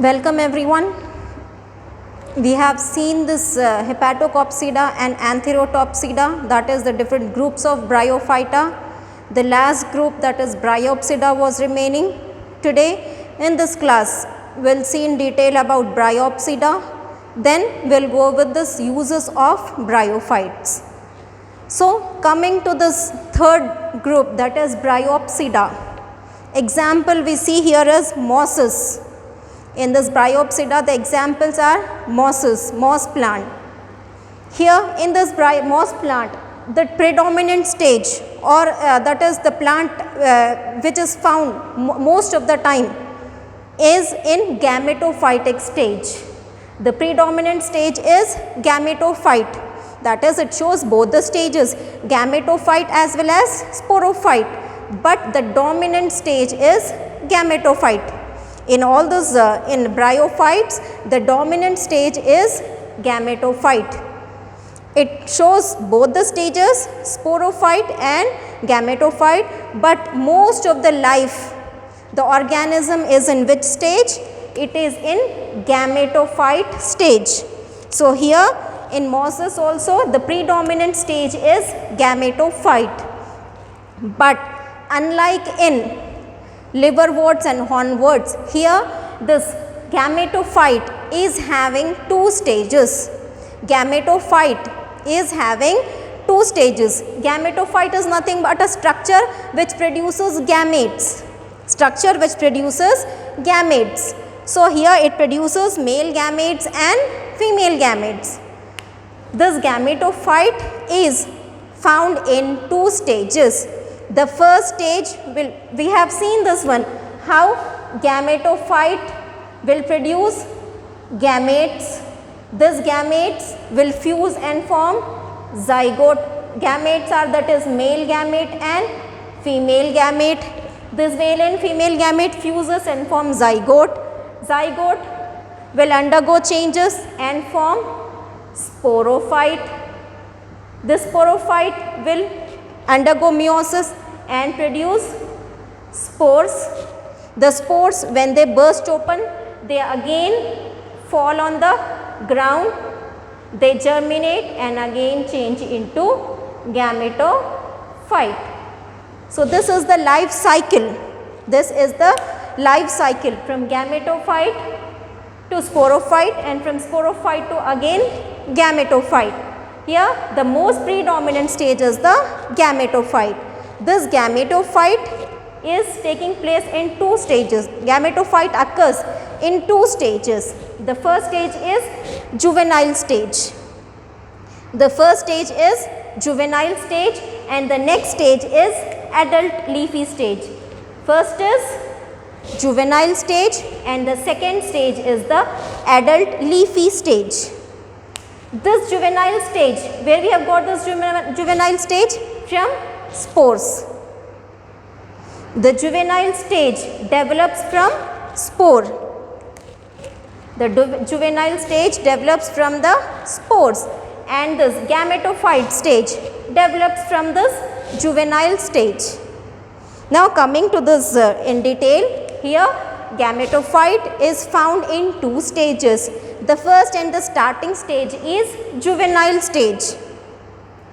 Welcome everyone. We have seen this Hepatocopsida and Antherotopsida, that is the different groups of Bryophyta. The last group, that is Bryopsida, was remaining. Today in this class we will see in detail about Bryopsida, then we will go with this uses of Bryophytes. So coming to this third group, that is Bryopsida. Example we see here is mosses. In this Bryopsida, the examples are mosses, moss plant. Here in this moss plant, the predominant stage, or that is the plant which is found most of the time, is in gametophytic stage. The predominant stage is gametophyte, that is it shows both the stages, gametophyte as well as sporophyte, but the dominant stage is gametophyte. In all those in bryophytes, the dominant stage is gametophyte. It shows both the stages, sporophyte and gametophyte, but most of the life, the organism is in which stage? It is in gametophyte stage. So here in mosses also the predominant stage is gametophyte, but unlike in liverworts and hornworts, here this gametophyte is having two stages. Gametophyte is having two stages. Gametophyte is nothing but a structure which produces gametes. Structure which produces gametes. So here it produces male gametes and female gametes. This gametophyte is found in two stages. The first stage, we have seen this one, how gametophyte will produce gametes. These gametes will fuse and form zygote. Gametes are, that is male gamete and female gamete. This male and female gamete fuses and form zygote. Zygote will undergo changes and form sporophyte. This sporophyte will undergo meiosis and produce spores. The spores, when they burst open, they again fall on the ground, they germinate and again change into gametophyte. So this is the life cycle. This is the life cycle from gametophyte to sporophyte and from sporophyte to again gametophyte. Here the most predominant stage is the gametophyte. This gametophyte is taking place in two stages. Gametophyte occurs in two stages. The first stage is juvenile stage. The first stage is juvenile stage and the next stage is adult leafy stage. First is juvenile stage and the second stage is the adult leafy stage. This juvenile stage, where we have got this juvenile stage? From spores. The juvenile stage develops from spore. The juvenile stage develops from the spores and this gametophyte stage develops from this juvenile stage. Now coming to this in detail, here gametophyte is found in two stages. The first and the starting stage is juvenile stage.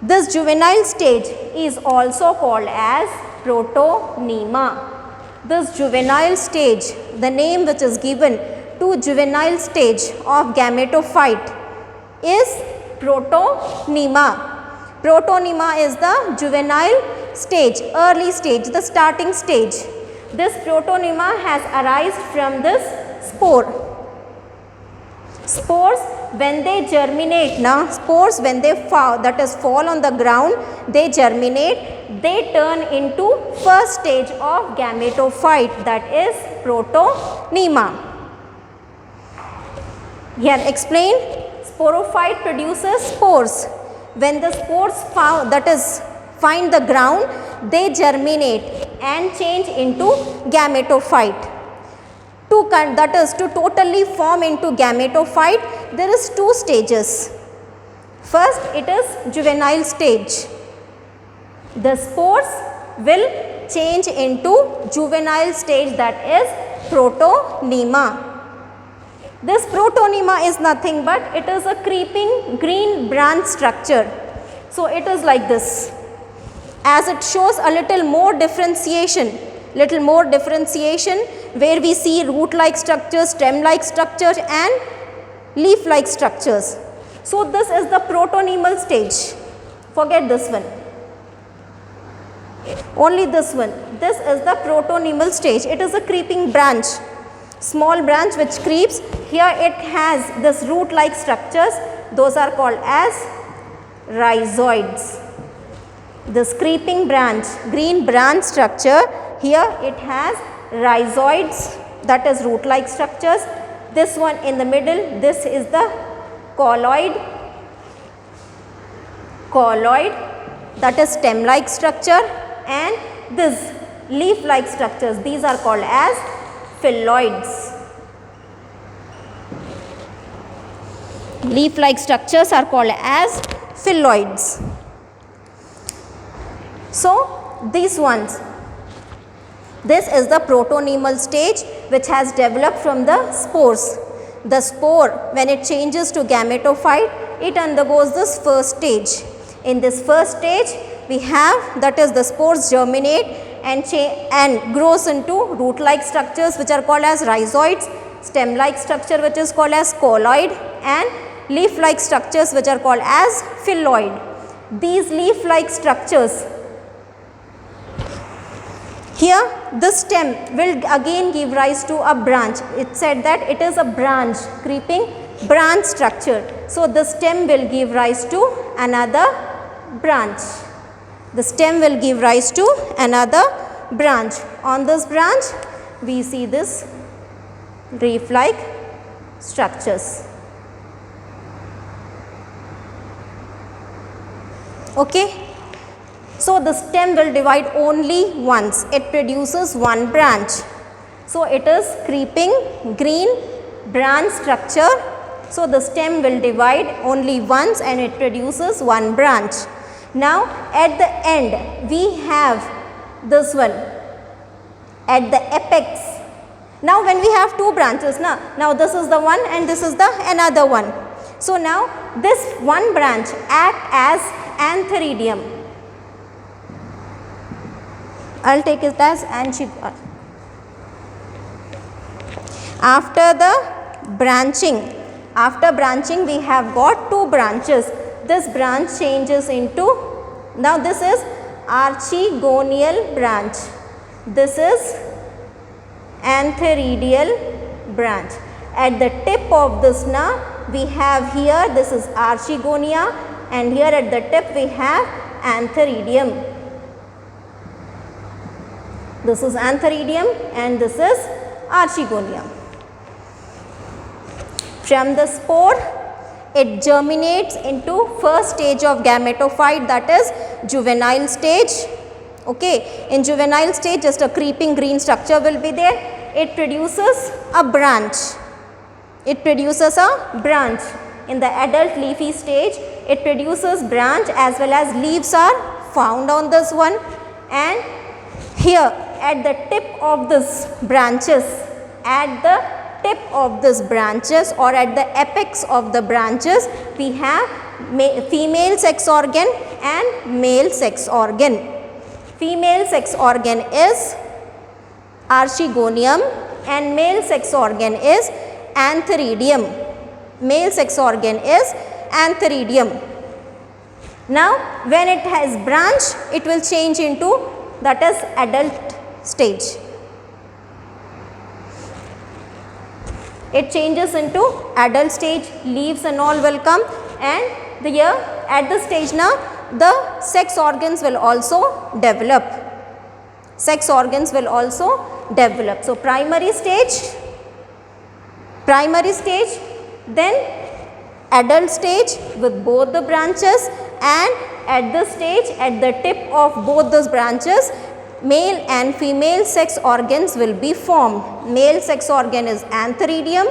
This juvenile stage is also called as protonema. This juvenile stage, the name which is given to juvenile stage of gametophyte is protonema. Protonema is the juvenile stage, early stage, the starting stage. This protonema has arisen from this spore. Spores, when they germinate, spores when they fall, that is fall on the ground, they germinate, they turn into first stage of gametophyte, that is protonema. Here explain, sporophyte produces spores. When the spores find the ground, they germinate and change into gametophyte. That is to totally form into gametophyte, there is two stages. First it is juvenile stage. The spores will change into juvenile stage, that is protonema. This protonema is nothing but it is a creeping green branch structure. So it is like this. As it shows a little more differentiation where we see root-like structures, stem-like structures and leaf-like structures. So this is the protonemal stage. Forget this one. Only this one. This is the protonemal stage. It is a creeping branch, small branch which creeps. Here it has this root-like structures. Those are called as rhizoids. This creeping branch, green branch structure, here it has rhizoids, that is root-like structures. This one in the middle, this is the colloid, that is stem-like structure, and this leaf-like structures, these are called as phylloids. Leaf-like structures are called as phylloids. So these ones, this is the protonemal stage which has developed from the spores. The spore, when it changes to gametophyte, it undergoes this first stage. In this first stage, we have, that is, the spores germinate and grows into root-like structures which are called as rhizoids, stem-like structure which is called as colloid, and leaf-like structures which are called as phylloid. These leaf-like structures, here the stem will again give rise to a branch. It said that it is a branch, creeping branch structure. So the stem will give rise to another branch. The stem will give rise to another branch. On this branch, we see this leaf-like structures. Okay. So the stem will divide only once. It produces one branch. So it is creeping green branch structure. So the stem will divide only once and it produces one branch. Now at the end we have this one at the apex. Now when we have two branches, now this is the one and this is the another one. So now this one branch acts as antheridium. I will take it as antheridium. After branching we have got two branches. This branch changes into, now this is archegonial branch. This is antheridial branch. At the tip of this we have here, this is archegonia, and here at the tip we have antheridium. This is antheridium and this is archegonia. From the spore, it germinates into first stage of gametophyte, that is juvenile stage. Okay, in juvenile stage just a creeping green structure will be there. It produces a branch. In the adult leafy stage, it produces branch as well as leaves are found on this one, and here at the tip of this branches, or at the apex of the branches, we have female sex organ and male sex organ. Female sex organ is archegonium and male sex organ is antheridium. Now when it has branch, it will change into, that is, adult stage. It changes into adult stage, leaves and all will come, and here at this stage now the sex organs will also develop. So primary stage, then adult stage with both the branches, and at this stage, at the tip of both those branches, male and female sex organs will be formed. Male sex organ is antheridium,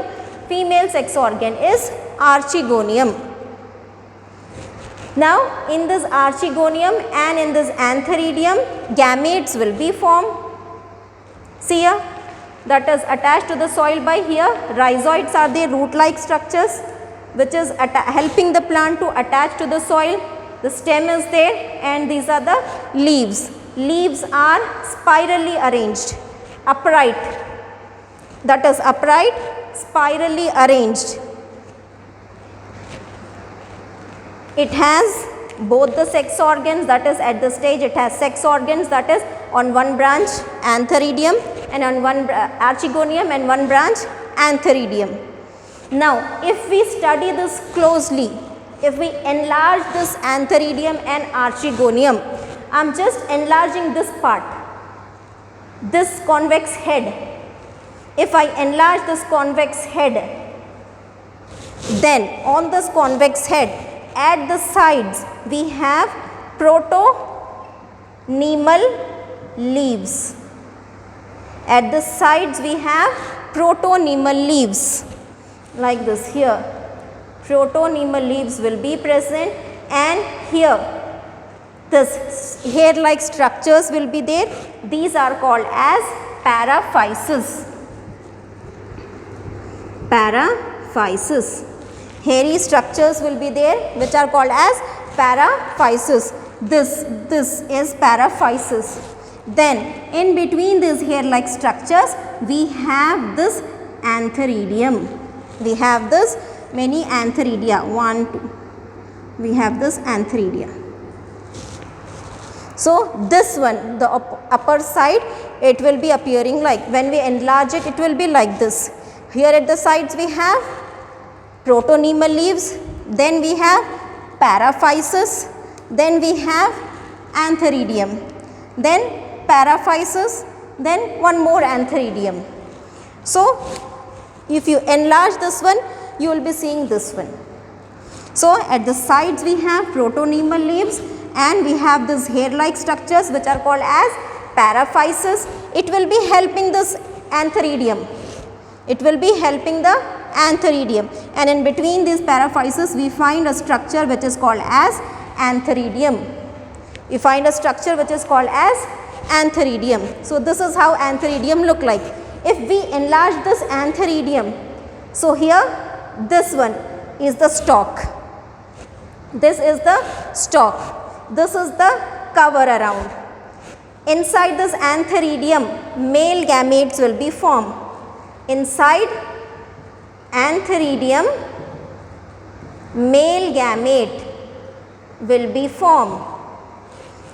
female sex organ is archegonium. Now in this archegonium and in this antheridium, gametes will be formed. See here, that is attached to the soil by here. Rhizoids are the root-like structures which is helping the plant to attach to the soil. The stem is there and these are the leaves. Leaves are spirally arranged, upright, that is upright, spirally arranged. It has both the sex organs, that is at this stage it has sex organs, that is on one branch antheridium and on one archegonium and one branch antheridium. Now if we study this closely, if we enlarge this antheridium and archegonium, I am just enlarging this part, this convex head. If I enlarge this convex head, then on this convex head at the sides we have protonemal leaves. At the sides we have protonemal leaves like this here. Protonemal leaves will be present and here this hair-like structures will be there. These are called as paraphysis. Paraphysis. Hairy structures will be there which are called as paraphysis. This is paraphysis. Then in between these hair-like structures we have this antheridium. We have this many antheridia, 1, 2. We have this antheridia. So this one, the upper side, it will be appearing like, when we enlarge it, it will be like this. Here at the sides we have protonemal leaves, then we have paraphysis, then we have antheridium, then paraphysis, then one more antheridium. So if you enlarge this one, you will be seeing this one. So at the sides we have protonemal leaves and we have these hair-like structures which are called as paraphysis. It will be helping this antheridium. It will be helping the antheridium, and in between these paraphysis we find a structure which is called as antheridium. We find a structure which is called as antheridium. So this is how antheridium look like. If we enlarge this antheridium, so here this one is the stalk. This is the stalk. This is the cover around. Inside this antheridium, male gametes will be formed. Inside antheridium, male gamete will be formed.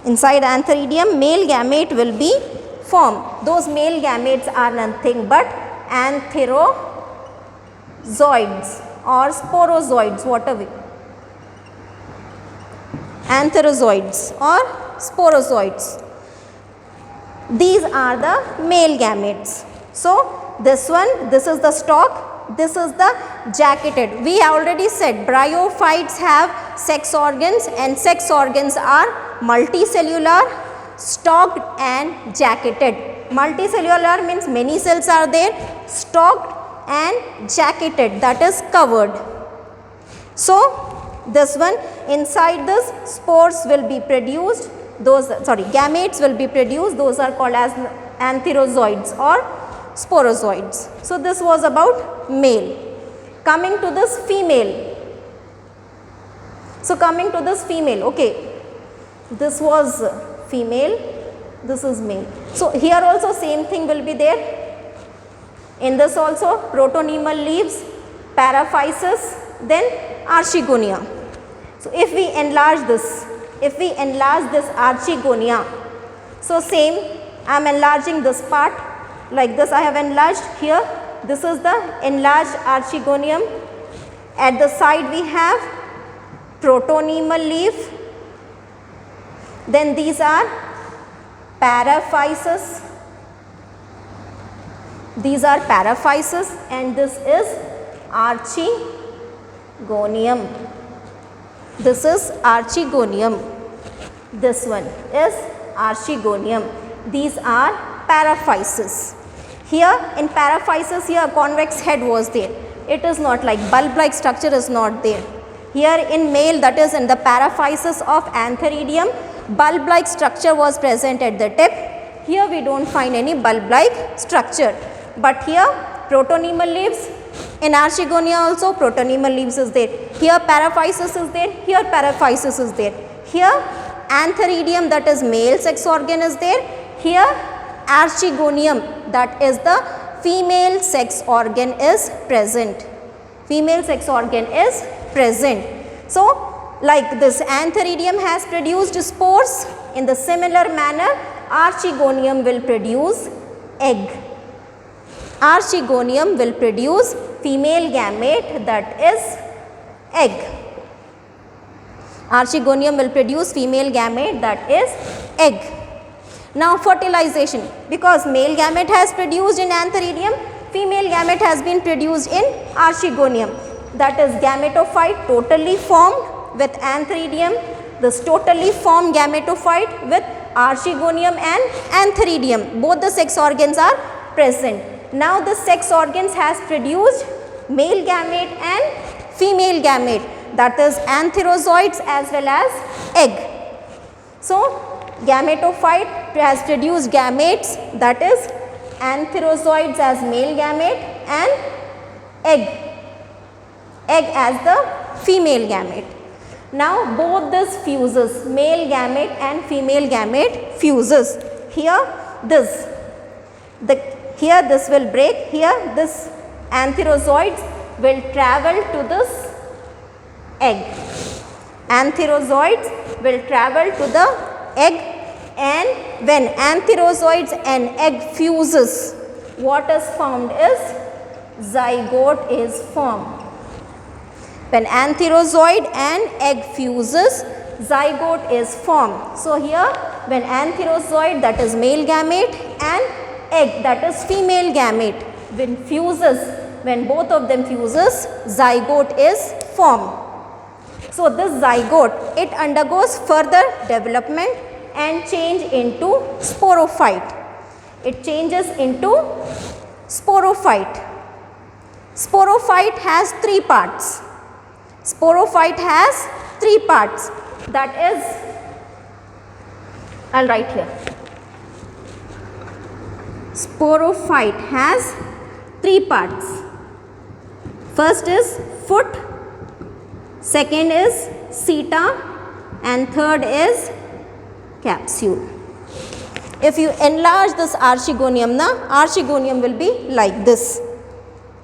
Inside antheridium, male gamete will be formed. Those male gametes are nothing but antherozoids or sporozoids, whatever. Antherozoids or sporozoids. These are the male gametes. So this one, this is the stalk, this is the jacketed. We already said bryophytes have sex organs and sex organs are multicellular, stalked and jacketed. Multicellular means many cells are there, stalked and jacketed, that is covered. So this one, inside this spores will be produced, those gametes will be produced, those are called as antherozoids or sporozoids. So this was about male. Coming to this female. So coming to this female, okay, this was female, this is male. So here also same thing will be there. In this also protonemal leaves, paraphysis, then archegonia. So if we enlarge this, archegonia, so same, I am enlarging this part like this. I have enlarged here. This is the enlarged archegonium. At the side we have protonemal leaf. Then these are paraphysis. These are paraphysis and this is archegonium. This is archegonium. This one is archegonium. These are paraphysis. Here in paraphysis, here convex head was there. It is not like bulb-like structure is not there. Here in male, that is in the paraphysis of antheridium, bulb-like structure was present at the tip. Here we don't find any bulb-like structure. but here protonemal leaves. In Archegonia also protonemal leaves is there. Here paraphysis is there, here paraphysis is there. Here antheridium, that is male sex organ, is there. Here Archegonium, that is the female sex organ, is present. Female sex organ is present. So like this antheridium has produced spores, in the similar manner Archegonium will produce egg. Archegonium will produce female gamete, that is egg. Archegonium will produce female gamete, that is egg. Now fertilization, because male gamete has produced in antheridium, female gamete has been produced in Archegonium, that is gametophyte totally formed with antheridium, this totally formed gametophyte with Archegonium and antheridium, both the sex organs are present. Now the sex organs has produced male gamete and female gamete, that is antherozoids as well as egg. So gametophyte has produced gametes, that is antherozoids as male gamete and egg as the female gamete. Now both this fuses, male gamete and female gamete fuses. Here this will break, here this antherozoids will travel to this egg. Antherozoids will travel to the egg, and when antherozoids and egg fuses, what is formed is zygote is formed. When antherozoid and egg fuses, zygote is formed. So here when antherozoid, that is male gamete, and egg, that is female gamete, when both of them fuses, zygote is formed. So this zygote, it undergoes further development and change into sporophyte. It changes into sporophyte. Sporophyte has three parts. Sporophyte has three parts, that is, I will write here. Sporophyte has three parts. First is foot, second is seta, and third is capsule. If you enlarge this Archegonium, Archegonium will be like this.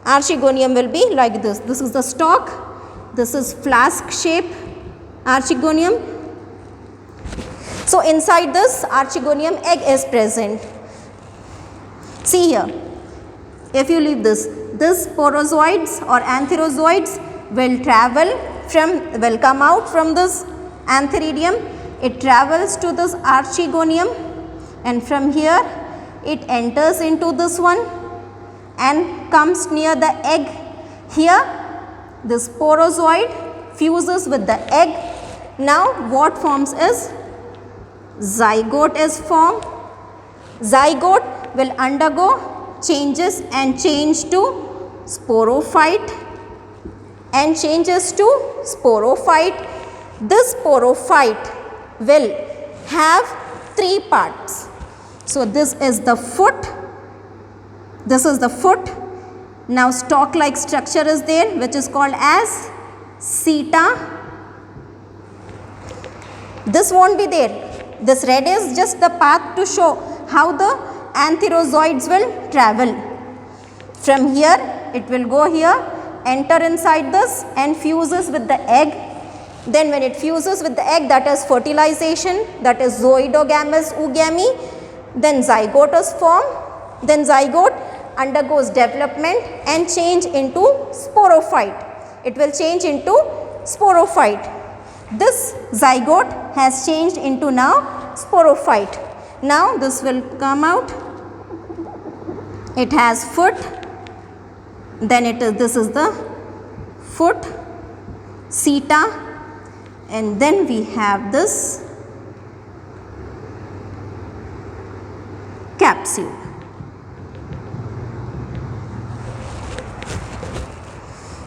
Archegonium will be like this. This is the stalk. This is flask shape Archegonium. So inside this Archegonium, egg is present. See here, if you leave this sporozoids or antherozoids will come out from this antheridium. It travels to this Archegonium, and from here it enters into this one and comes near the egg. Here the sporozoid fuses with the egg. Now what forms is zygote is formed. Zygote will undergo changes and change to sporophyte and changes to sporophyte. This sporophyte will have three parts. So this is the foot. This is the foot. Now stalk like structure is there, which is called as seta. This won't be there. This red is just the path to show how the antherozoids will travel. From here it will go here, enter inside this and fuses with the egg. Then when it fuses with the egg, that is fertilization, that is zoidogamous oogamy. Then zygote is formed. Then zygote undergoes development and change into sporophyte. It will change into sporophyte. This zygote has changed into now sporophyte. Now this will come out. It has foot. Then this is the foot, seta, and then we have this capsule.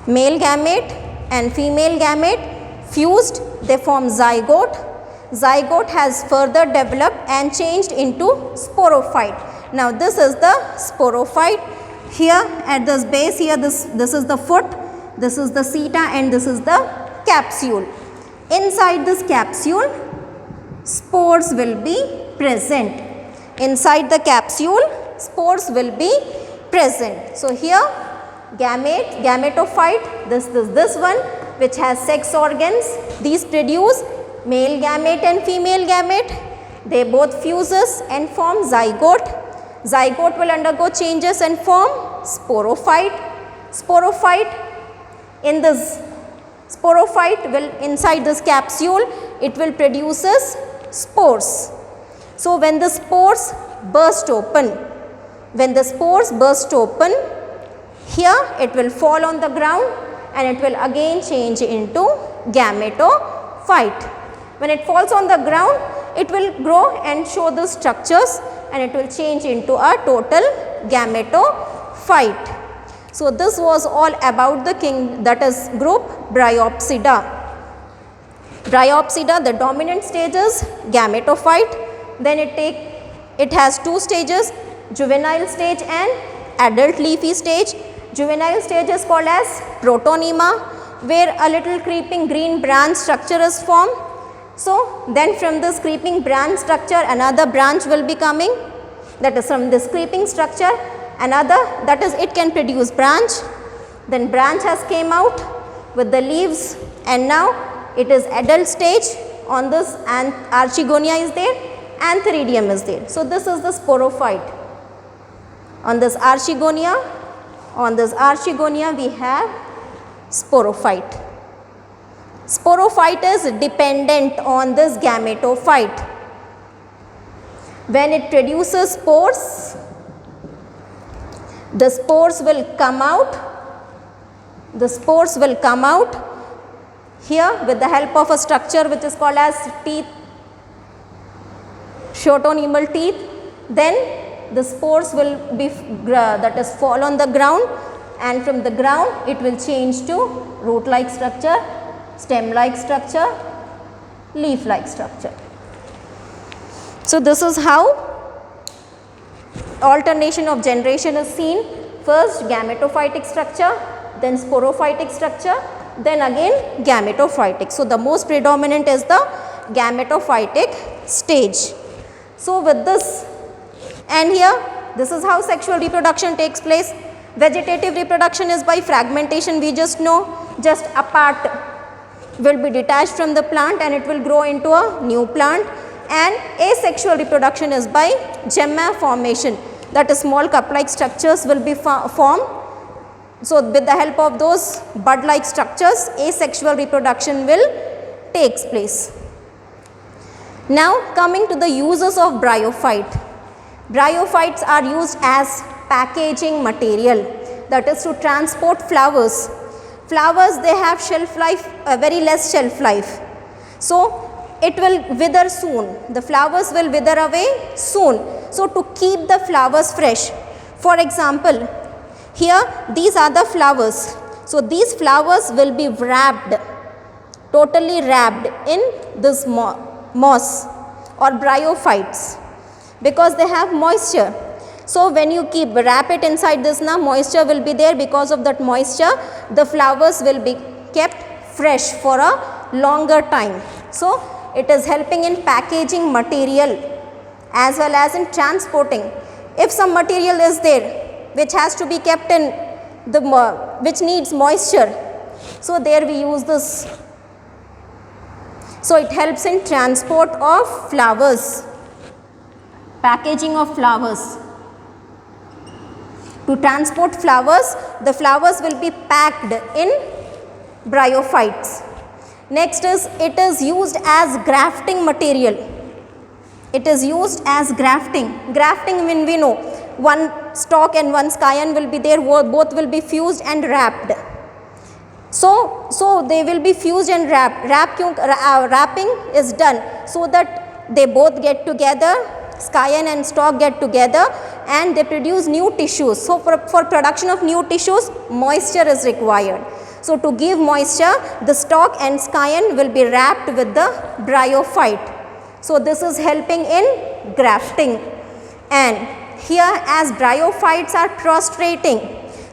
Male gamete and female gamete fused, they form zygote. Zygote has further developed and changed into sporophyte. Now this is the sporophyte. here at this base here, this is the foot, this is the seta, and this is the capsule. Inside this capsule, spores will be present. Inside the capsule, spores will be present. So here gametophyte, this one which has sex organs, these produce male gamete and female gamete. They both fuses and form zygote. Zygote will undergo changes and form sporophyte. Sporophyte, in this sporophyte will inside this capsule, it will produces spores. So when the spores burst open, when the spores burst open, here it will fall on the ground and it will again change into gametophyte. When it falls on the ground, it will grow and show the structures and it will change into a total gametophyte. So this was all about the that is group Bryopsida. Bryopsida, the dominant stage is gametophyte. Then it has two stages, juvenile stage and adult leafy stage. Juvenile stage is called as protonema, where a little creeping green branch structure is formed. So then from this creeping branch structure, another branch will be coming, that is from this creeping structure, another, that is it can produce branch. Then branch has came out with the leaves, and now it is adult stage. On this, and archegonia is there, antheridium is there. So this is the sporophyte. On this archegonia we have sporophyte. Sporophyte is dependent on this gametophyte. When it produces spores, the spores will come out. The spores will come out here with the help of a structure which is called as teeth, shotonemal teeth. Then the spores will be that is fall on the ground, and from the ground it will change to root like structure, stem like structure, leaf like structure. So this is how alternation of generation is seen. First gametophytic structure, then sporophytic structure, then again gametophytic. So the most predominant is the gametophytic stage. So with this, and here this is how sexual reproduction takes place. Vegetative reproduction is by fragmentation, we just know, just a part will be detached from the plant and it will grow into a new plant. And asexual reproduction is by gemma formation, that is small cup like structures will be formed. So with the help of those bud like structures, asexual reproduction will takes place. Now coming to the uses of bryophyte. Bryophytes are used as packaging material, that is to transport flowers. Flowers, they have shelf life, very less shelf life. So it will wither soon, the flowers will wither away soon. So to keep the flowers fresh, for example, here these are the flowers. So these flowers will be wrapped, totally wrapped in this moss or bryophytes, because they have moisture. So when you wrap it inside this, now moisture will be there. Because of that moisture, the flowers will be kept fresh for a longer time. So it is helping in packaging material as well as in transporting. If some material is there which has to be kept in the which needs moisture, so there we use this. So it helps in transport of flowers, packaging of flowers. To transport flowers, the flowers will be packed in bryophytes. Next is, it is used as grafting material. It is used as grafting. Grafting, when we know, one stalk and one scion will be there, both will be fused and wrapped. So they will be fused and wrapped. Wrapping is done so that they both get together, scion and stalk get together, and they produce new tissues. So for production of new tissues, moisture is required. So to give moisture, the stalk and scion will be wrapped with the bryophyte. So this is helping in grafting. And here as bryophytes are prostrating,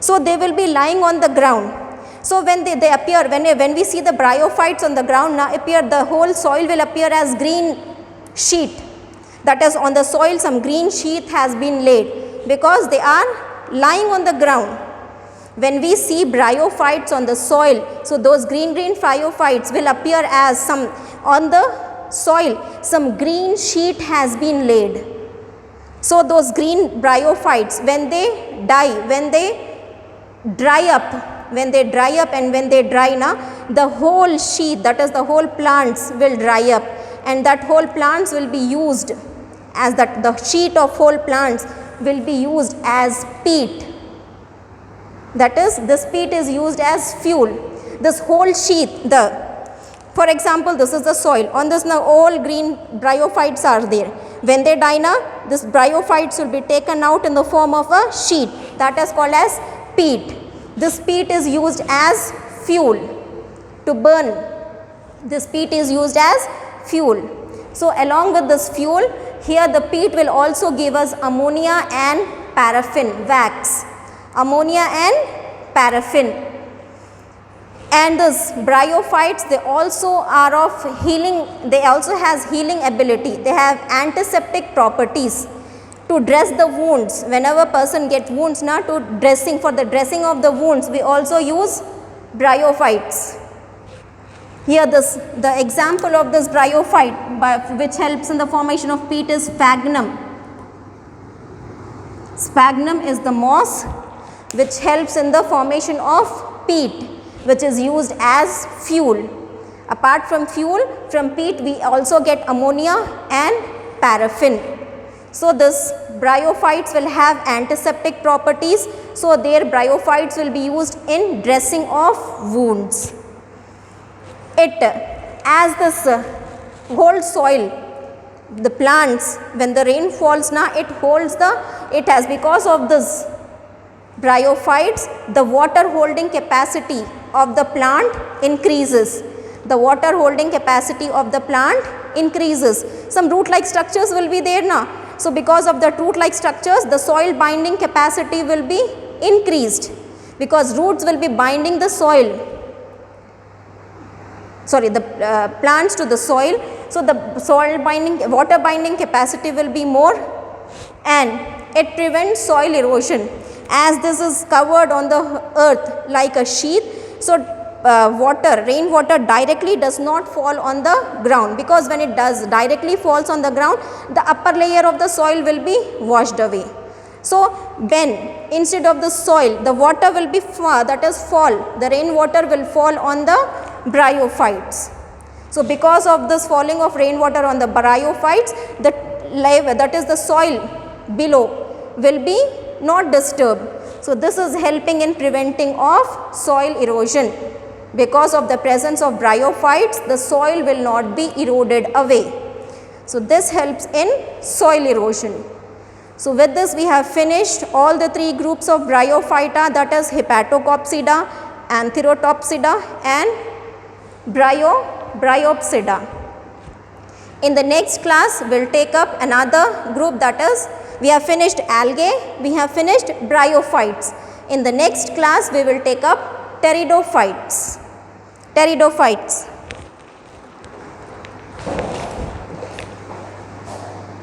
so they will be lying on the ground. So when they appear, when we see the bryophytes on the ground now appear, the whole soil will appear as green sheet. That is, on the soil some green sheath has been laid because they are lying on the ground. When we see bryophytes on the soil, so those green bryophytes will appear as some, on the soil some green sheet has been laid. So those green bryophytes, when they die, when they dry up and when they dry now, the whole sheath, that is the whole plants will dry up, and that whole plants will be used as that, the sheet of whole plants will be used as peat. That is, this peat is used as fuel. This whole sheath, for example, this is the soil. On this now all green bryophytes are there. When they die now, this bryophytes will be taken out in the form of a sheet, that is called as peat. This peat is used as fuel to burn. This peat is used as fuel. So along with this fuel, here the peat will also give us ammonia and paraffin wax. Ammonia and paraffin. And this bryophytes, they also are of healing, they also has healing ability. They have antiseptic properties to dress the wounds. Whenever person gets wounds now, to dressing, for the dressing of the wounds, we also use bryophytes. Here the example of this bryophyte which helps in the formation of peat is sphagnum. Sphagnum is the moss which helps in the formation of peat, which is used as fuel. Apart from fuel, from peat we also get ammonia and paraffin. So this bryophytes will have antiseptic properties, so their bryophytes will be used in dressing of wounds. As this whole soil, the plants, when the rain falls now, it holds it has, because of this bryophytes, the water holding capacity of the plant increases. The water holding capacity of the plant increases. Some root like structures will be there now. So because of the root like structures, the soil binding capacity will be increased, because roots will be binding the soil, the plants to the soil. So the soil binding, water binding capacity will be more, and it prevents soil erosion. As this is covered on the earth like a sheath, so rainwater directly does not fall on the ground, because when it does directly falls on the ground, the upper layer of the soil will be washed away. So when instead of the soil, the water will be the rainwater will fall on the bryophytes. So because of this falling of rainwater on the bryophytes, the layer, that is the soil below, will be not disturbed. So this is helping in preventing of soil erosion. Because of the presence of bryophytes, the soil will not be eroded away. So this helps in soil erosion. So with this we have finished all the three groups of bryophyta, that is Hepatocopsida, Antherotopsida and Bryopsida. In the next class we will take up another group, that is, we have finished algae, we have finished bryophytes. In the next class we will take up pteridophytes.